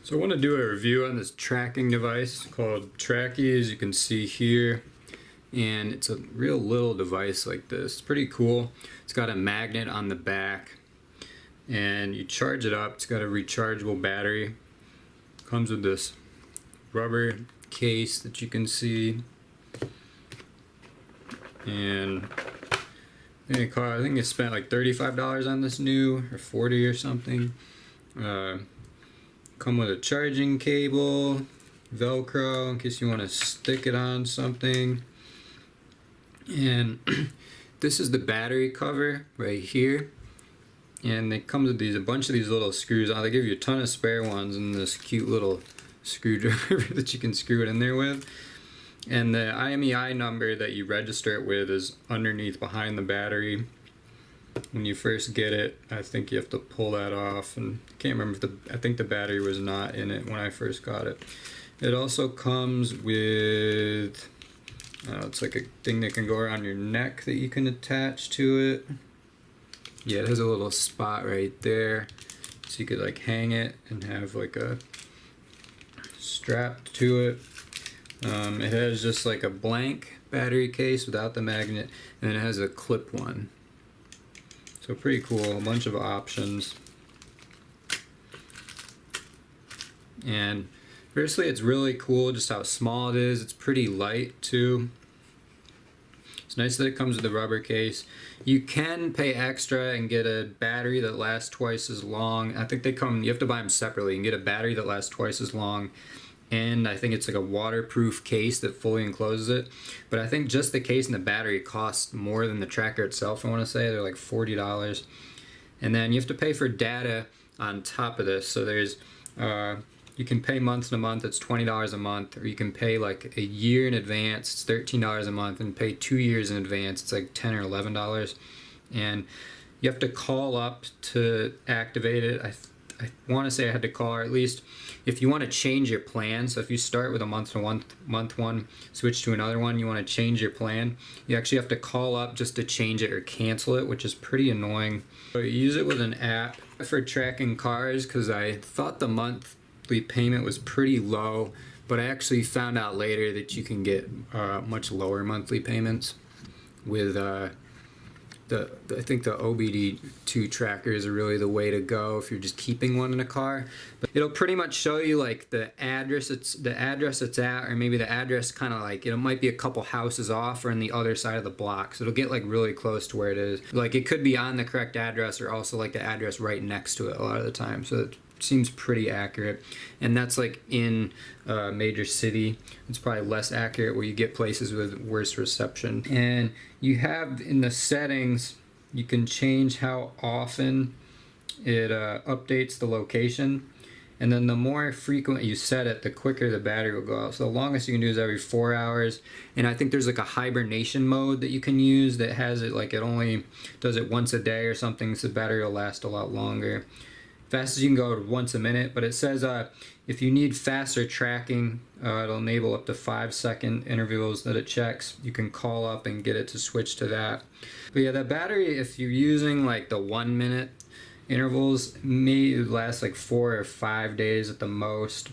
So I want to do a review on this tracking device called Tracki, as you can see here. And it's a real little device like this. It's pretty cool. It's got a magnet on the back and you charge it up. It's got a rechargeable battery. Comes with this rubber case that you can see. And I think I spent like $35 on this new, or $40 or something. Come with a charging cable, Velcro in case you want to stick it on something. And this is the battery cover right here. And it comes with a bunch of these little screws. They give you a ton of spare ones and this cute little screwdriver that you can screw it in there with. And the IMEI number that you register it with is underneath behind the battery. When you first get it, I think you have to pull that off, and I can't remember if I think the battery was not in it when I first got it. It also comes with, it's like a thing that can go around your neck that you can attach to it. Yeah, it has a little spot right there, so you could like hang it and have like a strap to it. It has just like a blank battery case without the magnet, and it has a clip one. So pretty cool, a bunch of options. And firstly, it's really cool just how small it is. It's pretty light too. It's nice that it comes with a rubber case. You can pay extra and get a battery that lasts twice as long. I think you have to buy them separately. You can get a battery that lasts twice as long. And I think it's like a waterproof case that fully encloses it. But I think just the case and the battery cost more than the tracker itself, I want to say. They're like $40. And then you have to pay for data on top of this. So there's, you can pay month to month, it's $20 a month. Or you can pay like a year in advance, it's $13 a month. And pay 2 years in advance, it's like $10 or $11. And you have to call up to activate it. I want to say I had to call, or at least if you want to change your plan. So if you start with a month one, switch to another one, you want to change your plan, you actually have to call up just to change it or cancel it, which is pretty annoying. So you use it with an app for tracking cars, because I thought the monthly payment was pretty low, but I actually found out later that you can get much lower monthly payments with I think the OBD2 trackers are really the way to go if you're just keeping one in a car. But it'll pretty much show you like the address it's at, or maybe the address kind of like, it might be a couple houses off or on the other side of the block. So it'll get like really close to where it is. Like it could be on the correct address or also like the address right next to it a lot of the time. So it seems pretty accurate. And that's like in a major city. It's probably less accurate where you get places with worse reception. And you have in the settings, you can change how often it updates the location. And then the more frequent you set it, the quicker the battery will go out. So the longest you can do is every 4 hours. And I think there's like a hibernation mode that you can use that has it like it only does it once a day or something, so the battery will last a lot longer. Fastest you can go once a minute, but it says if you need faster tracking, it'll enable up to 5-second intervals that it checks. You can call up and get it to switch to that. But yeah, the battery, if you're using like the 1 minute intervals, may last like 4 or 5 days at the most.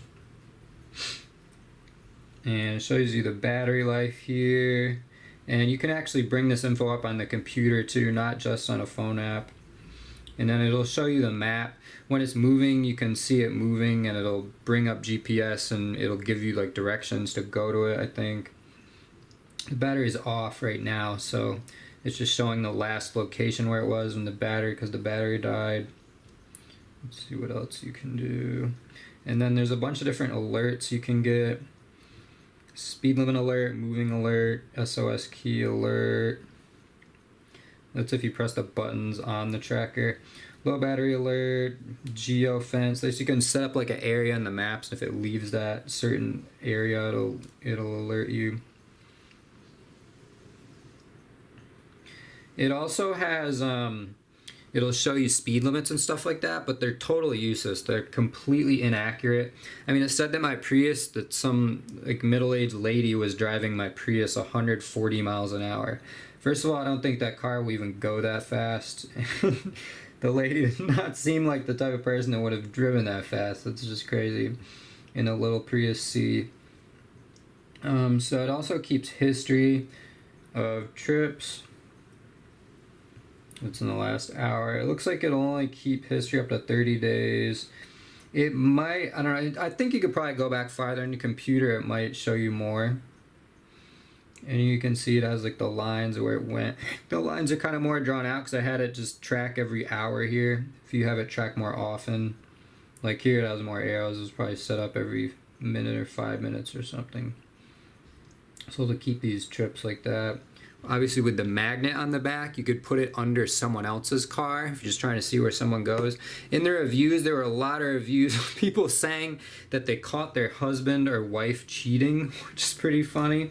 And it shows you the battery life here. And you can actually bring this info up on the computer too, not just on a phone app. And then it'll show you the map. When it's moving, you can see it moving, and it'll bring up GPS and it'll give you like directions to go to it, I think. The battery's off right now, so it's just showing the last location where it was when because the battery died. Let's see what else you can do. And then there's a bunch of different alerts you can get. Speed limit alert, moving alert, SOS key alert. That's if you press the buttons on the tracker. Low battery alert, geo fence. So you can set up like an area in the maps, and if it leaves that certain area, it'll alert you. It also has it'll show you speed limits and stuff like that, but they're totally useless. They're completely inaccurate. I mean, it said that my Prius, that some like middle-aged lady was driving my Prius 140 miles an hour. First of all, I don't think that car will even go that fast. The lady did not seem like the type of person that would have driven that fast. That's just crazy. In a little Prius C. So it also keeps history of trips. It's in the last hour. It looks like it'll only keep history up to 30 days. It might, I don't know, I think you could probably go back farther on your computer. It might show you more. And you can see it has like the lines where it went. The lines are kind of more drawn out because I had it just track every hour here. If you have it track more often. Like here it has more arrows. It's probably set up every minute or 5 minutes or something. So to keep these trips like that. Obviously with the magnet on the back, you could put it under someone else's car if you're just trying to see where someone goes. In the reviews, there were a lot of reviews of people saying that they caught their husband or wife cheating, which is pretty funny.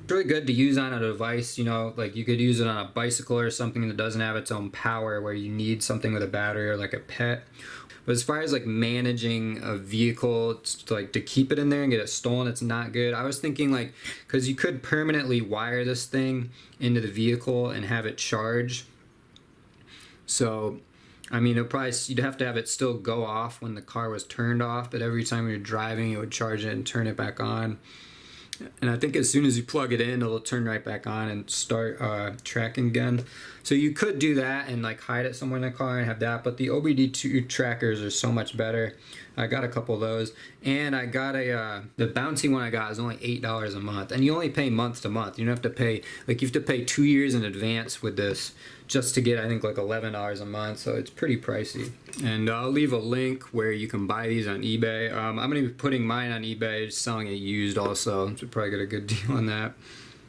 It's really good to use on a device, you know, like you could use it on a bicycle or something that doesn't have its own power where you need something with a battery or like a pet. But as far as like managing a vehicle, like to keep it in there and get it stolen, it's not good. I was thinking like, because you could permanently wire this thing into the vehicle and have it charge. So, I mean, you'd have to have it still go off when the car was turned off, but every time you're driving, it would charge it and turn it back on. And I think as soon as you plug it in, it'll turn right back on and start tracking again. So you could do that and like hide it somewhere in the car and have that. But the OBD2 trackers are so much better. I got a couple of those. And I got the bouncy one I got is only $8 a month. And you only pay month to month. You don't have to pay, like you have to pay 2 years in advance with this just to get, I think, like $11 a month. So it's pretty pricey. And I'll leave a link where you can buy these on eBay. I'm going to be putting mine on eBay, selling it used also. So probably get a good deal on that.